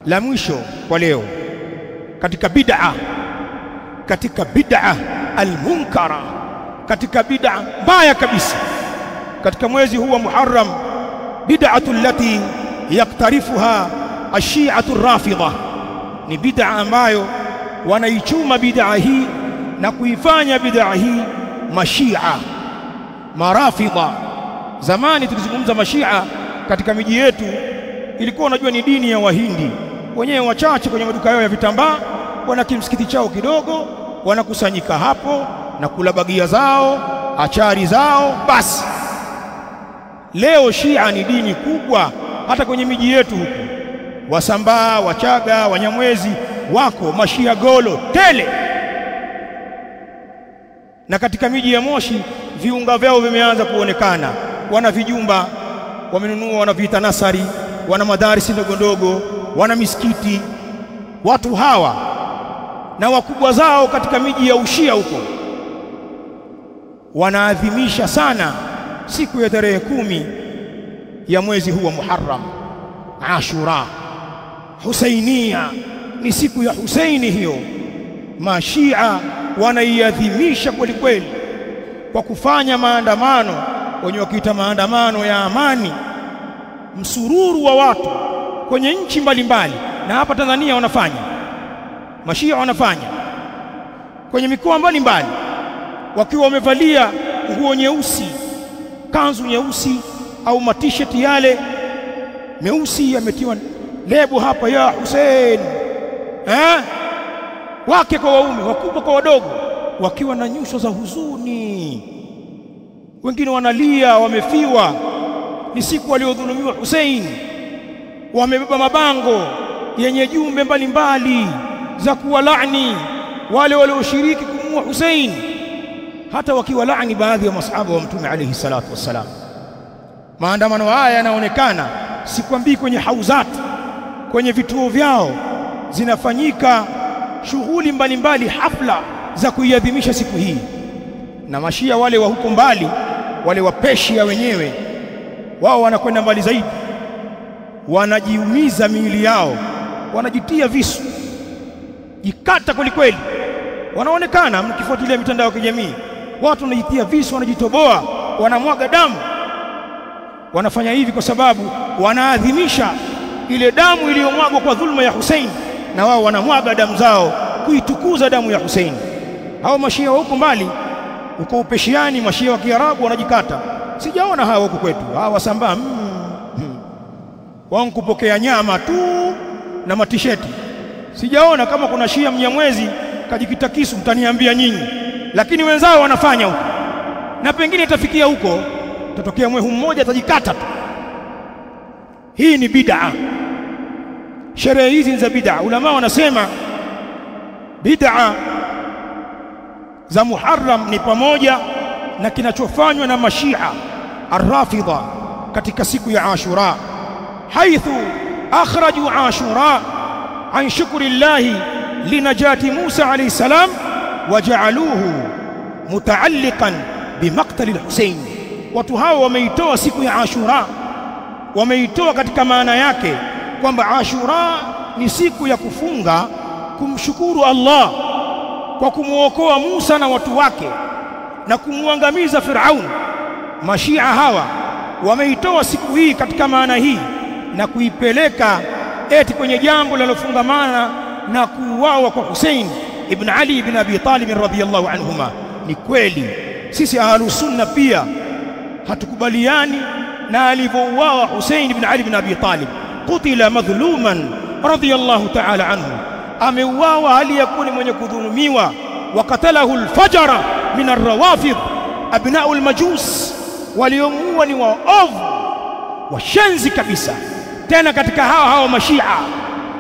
la mwisho kwa leo katika bid'a al-munkara, katika bid'a mbaya kabisa katika mwezi huu wa Muharram, bid'atu allati yaktarifuha ash-shi'atu ar-rafidha, ni bid'a ambayo wanaichuma bid'a hii na kuifanya bid'a hii mashia marafidha. Zamani tukizungumza mashia katika miji yetu ilikuwa unajua ni dini ya Wahindi wenyewe wachache kwenye maduka yao ya vitambaa, wana kimsikiti chao kidogo, wanakusanyika hapo na kula bagia zao, achari zao basi. Leo Shia ni dini kubwa hata kwenye miji yetu huku, Wasambaa, Wachaga, Wanyamwezi wako mashia golo tele, na katika miji ya Moshi viunga vyao vimeanza kuonekana. Wana vijumba wamenunua, wanaviita nasari, wana madarisi ndogo ndogo, wana misikiti. Watu hawa na wakubwa zao katika miji ya Ushia huko wanaadhimisha sana siku ya tarehe 10 ya mwezi huu wa Muharram, Ashura, Husainia, ni siku ya Husaini hiyo. Mashia wanaiadhimisha kweli kweli kwa kufanya maandamano, wenye wakiita maandamano ya amani, msururu wa watu kwenye nchi mbalimbali, na hapa Tanzania wanafanya, Mashia wanafanya kwenye mikoa mbalimbali, wakiwa wamevalia nguo nyeusi, kanzu nyeusi au t-shirt yale meusi yametiwa lebo hapa ya Hussein, wake kwa waume, wakubwa kwa wadogo, wakiwa na nyuso za huzuni, wengine wanalia, wamefiwa, ni siku waliodhulumiwa Hussein. Wamebeba mabango yenye jumbe mbalimbali za kuwalaani wale walioshiriki kumuua Hussein, hata wakiwalaani baadhi ya masahaba wa Mtume alayhi salatu wassalam. Maandamano haya yanaonekana, sikwambii kwenye hauzati, kwenye vituo vyao zinafanyika shughuli mbalimbali, hafla za kuiadhimisha siku hii. Na Mashia wale wa huko mbali, wale wa Persia wenyewe, wao wanakwenda mbali zaidi, wanajiumiza miili yao, wanajitia visu, jikata kweli kweli. Wanaonekana mkifuatilia mitandao ya kijamii, watu wanajitia visu, wanajitoboa, wanamwaga damu. Wanafanya hivi kwa sababu wanaadhimisha ile damu iliyomwagwa kwa dhulma ya Hussein, na wao wanamwaga damu zao kuitukuza damu ya Hussein. Hao Mashia huko mbali, huko Upeshiani, Mashia wa Kiarabu wanajikata. Sijaona hao huko kwetu, hao Wasambaa wao kupokea nyama tu na matisheti. Sijaona kama kuna Shia Mnyamwezi kajikita kisu, mtaniambia nyinyi, lakini wenzao wanafanya huko, na pengine itafikia huko tatokea mwehu mmoja atajikata tu. Hii ni bid'a. Sherehe hizi za bid'a, ulama wanasema bid'a za Muharram ni pamoja na kinachofanywa na Mashia ar-Rafidha katika siku ya Ashura, haithu akhraju Ashura an shukri llahi linajati Musa alayhi salam waja'aluhu mutaalliqan bimaqtali al-Husayn. Watu hao wameitoa siku ya Ashura, wameitoa katika maana yake kwamba Ashura ni siku ya kufunga kumshukuru Allah kwa kumuokoa Musa na watu wake na kumuangamiza Firaun. Mashia hawa wameitoa siku hii katika maana hii na kuipeleka eti kwenye jambo linalofungamana na kuuawa kwa Hussein ibn Ali ibn Abi Talib radhiyallahu anhuma. Ni kweli sisi ahlus sunna pia hatukubaliani na alivyouawa Hussein ibn Ali ibn Abi Talib. Qutila madhluman radhiyallahu ta'ala anhu, ameuawa hali yakuwa ni mwenye kudhulumiwa. Wakatalahu al-fajara min ar-rawafid abna'u al-majus, waliomuua ni waovu washenzi kabisa. Tena katika hawa Mashia,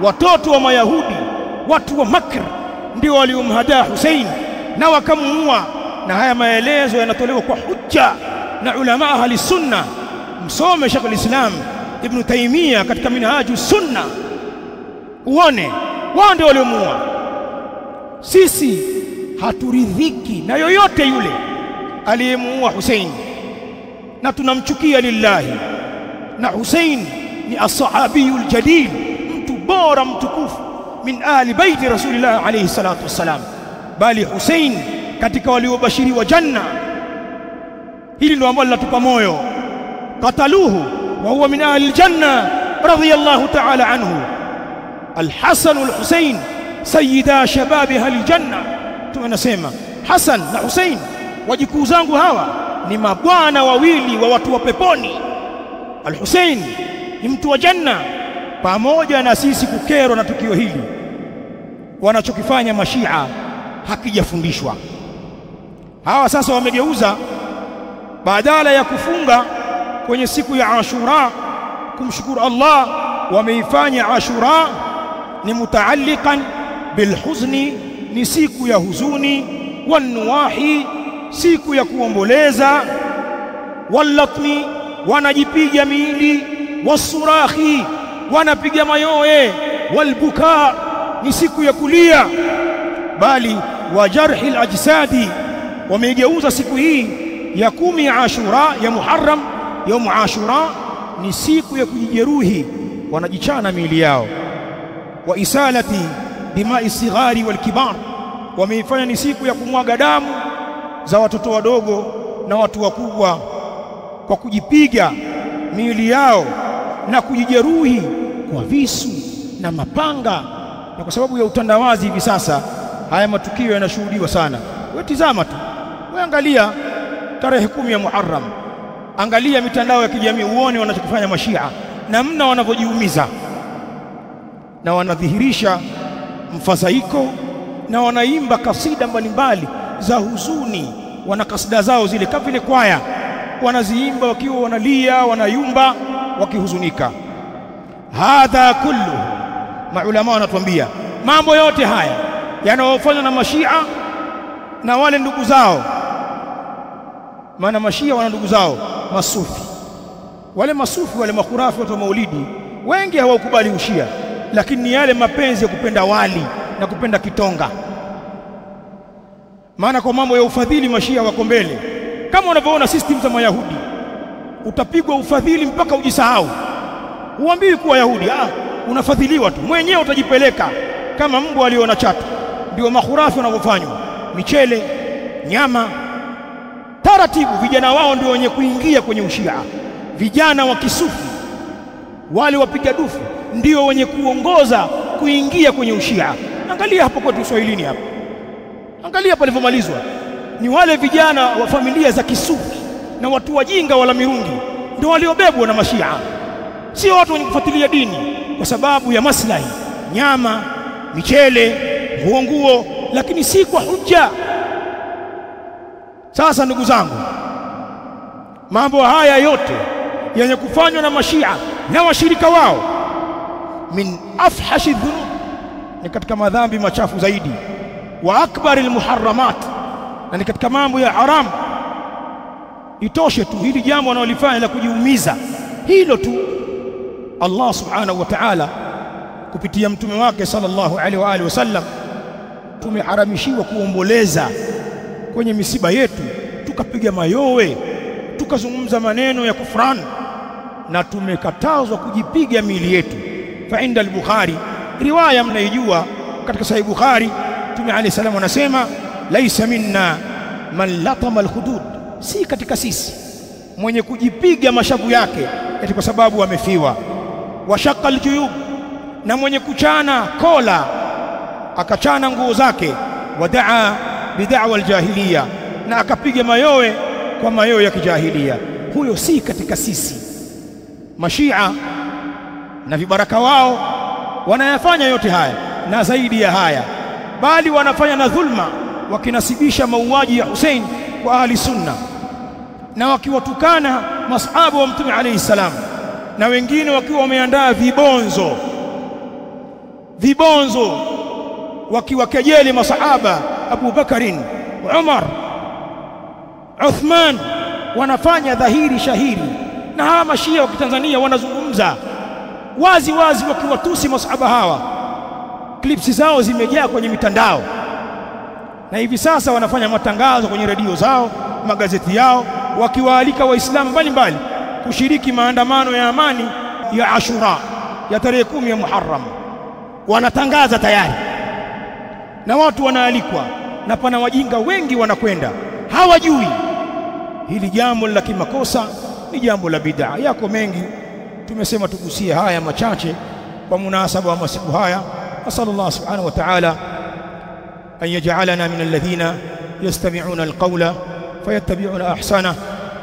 watoto wa Mayahudi, watu wa Makr, ndio waliomhadaa Hussein na wakamuua. Na haya maelezo yanatolewa kwa hujja na ulama ahli sunna. Msome Sheikh al-Islam Ibn Taymiyyah katika Minhaju Sunna uone wao ndio waliomuua. Sisi haturidhiki na yoyote yule aliyemuua Hussein, na tunamchukia lillahi. Na Hussein ni as-sahabiyul jalil, mtu bora mtukufu min ahli baiti rasulillah alayhi salatu wassalam, bali Hussein katika waliobashiriwa janna. Hili ndio ambalo latupa moyo. Qataluhu wa huwa min ahli aljanna radiyallahu ta'ala anhu. Al-Hasan wal-Husayn sayyida shababi ahli aljanna. Tunasema Hasan na Hussein wajukuu zangu hawa ni mabwana wawili wa watu wa peponi. Al-Husayn ni mtu wa janna. Pamoja na sisi kukerwa na tukio hili, wanachokifanya mashia hakijafundishwa. Hawa sasa wamegeuza, badala ya kufunga kwenye siku ya Ashura kumshukuru Allah, wameifanya Ashura ni mutaalliqan bilhuzni, ni siku ya huzuni, wanuwahi, siku ya kuomboleza, wallatmi, wanajipiga miili, wasurahi, wanapiga mayoe, walbuka, ni siku ya kulia, bali wa jarhi alajsadi, wameigeuza siku hii ya 10 ya Ashura ya Muharram, yaumu Ashura, ni siku ya kujijeruhi, wanajichana miili yao. Wa isalati dimai sighari wal kibar, wameifanya ni siku ya kumwaga damu za watoto wadogo na watu wakubwa kwa kujipiga miili yao na kujijeruhi kwa visu na mapanga. Na kwa sababu ya utandawazi hivi sasa haya matukio yanashuhudiwa sana. Wewe tizama tu, wewe angalia tarehe 10 ya Muharram, angalia mitandao ya kijamii uone wanachokifanya mashia, namna wanavyojiumiza na wanadhihirisha mfadhaiko, na wanaimba kasida mbalimbali za huzuni. Wana kasida zao zile kama vile kwaya, wanaziimba wakiwa wanalia, wanayumba, wakihuzunika. Hadha kullu, maulama wanatuambia mambo yote haya yanayofanywa na mashia na wale ndugu zao. Maana mashia wana ndugu zao masufi. Wale masufi, wale makhurafi, watu wa maulidi, wengi hawakubali ushia, lakini ni yale mapenzi ya kupenda wali na kupenda kitonga. Maana kwa mambo ya ufadhili mashia wako mbele. Kama unavyoona system za Mayahudi, utapigwa ufadhili mpaka ujisahau. Huambii kuwa Yahudi, unafadhiliwa tu, mwenyewe utajipeleka kama mbwa aliona chatu. Ndio makhurafi wanavyofanywa, michele, nyama, taratibu. Vijana wao ndio wenye kuingia kwenye ushia. Vijana wa kisufi wale wapiga dufu ndio wenye kuongoza kuingia kwenye ushia. Angalia hapo kwetu Swahilini hapo, angalia palivyomalizwa. Ni wale vijana wa familia za kisufi na watu wajinga wala mirungi ndio waliobebwa na mashia, sio watu wenye kufuatilia dini kwa sababu ya maslahi, nyama, michele, nguo, lakini si kwa hujja. Sasa ndugu zangu, mambo haya yote yenye kufanywa na mashia na washirika wao, min afhashi dhunub, ni katika madhambi machafu zaidi, wa akbaril muharramat, na ni katika mambo ya haram. Itoshe tu hili jambo wanalofanya la kujiumiza, hilo tu Allah subhanahu wa ta'ala kupitia mtume wake sallallahu alaihi wa alihi wasallam, tumeharamishiwa kuomboleza kwenye misiba yetu, tukapiga mayowe, tukazungumza maneno ya kufran, na tumekatazwa kujipiga miili yetu. Fa inda al-Bukhari, riwaya mnaijua katika Sahih Bukhari, Mtume alayhi salamu anasema, laisa minna man latama al-khudud, si katika sisi mwenye kujipiga mashavu yake eti kwa sababu amefiwa. Wa shaqqa al-juyub, na mwenye kuchana kola akachana nguo zake. Wadaa bid'awa al-jahiliya, na akapiga mayowe kwa mayowe ya kijahilia. Huyo si katika sisi. Mashia na vibaraka wao wanayafanya yote haya na zaidi ya haya, bali wanafanya na dhulma, wakinasibisha mauaji ya Hussein kwa ahli sunna, na wakiwatukana masahaba wa Mtume alayhi salam, na wengine wakiwa wameandaa vibonzo wakiwakejeli masahaba Abu Bakarin, Umar, Uthman. Wanafanya dhahiri shahiri, na hawa mashia wa Tanzania wanazungumza wazi wazi wakiwatusi masahaba hawa. Clips zao zimejaa kwenye mitandao, na hivi sasa wanafanya matangazo kwenye redio zao, magazeti yao, wakiwaalika waislamu mbalimbali kushiriki maandamano ya amani ya Ashura ya tarehe 10 ya Muharram. wanatangaza tayari, na watu wanaalikwa, na pana wajinga wengi wanakwenda, hawajui hili jambo la kimakosa, ni jambo la bid'a. Yako mengi, tumesema tugusie haya machache kwa munasaba wa masiku haya. Asallallahu subhanahu wa ta'ala an yaj'alana min alladhina yastami'una alqawla fayattabi'una ahsana.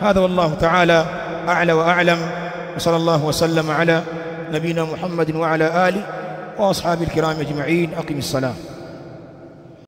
Hadha wallahu ta'ala a'la wa a'lam. Wa sallallahu wa sallama ala nabina Muhammadin wa ala alihi wa ashabihi alkiram ajma'in. Aqimis salam.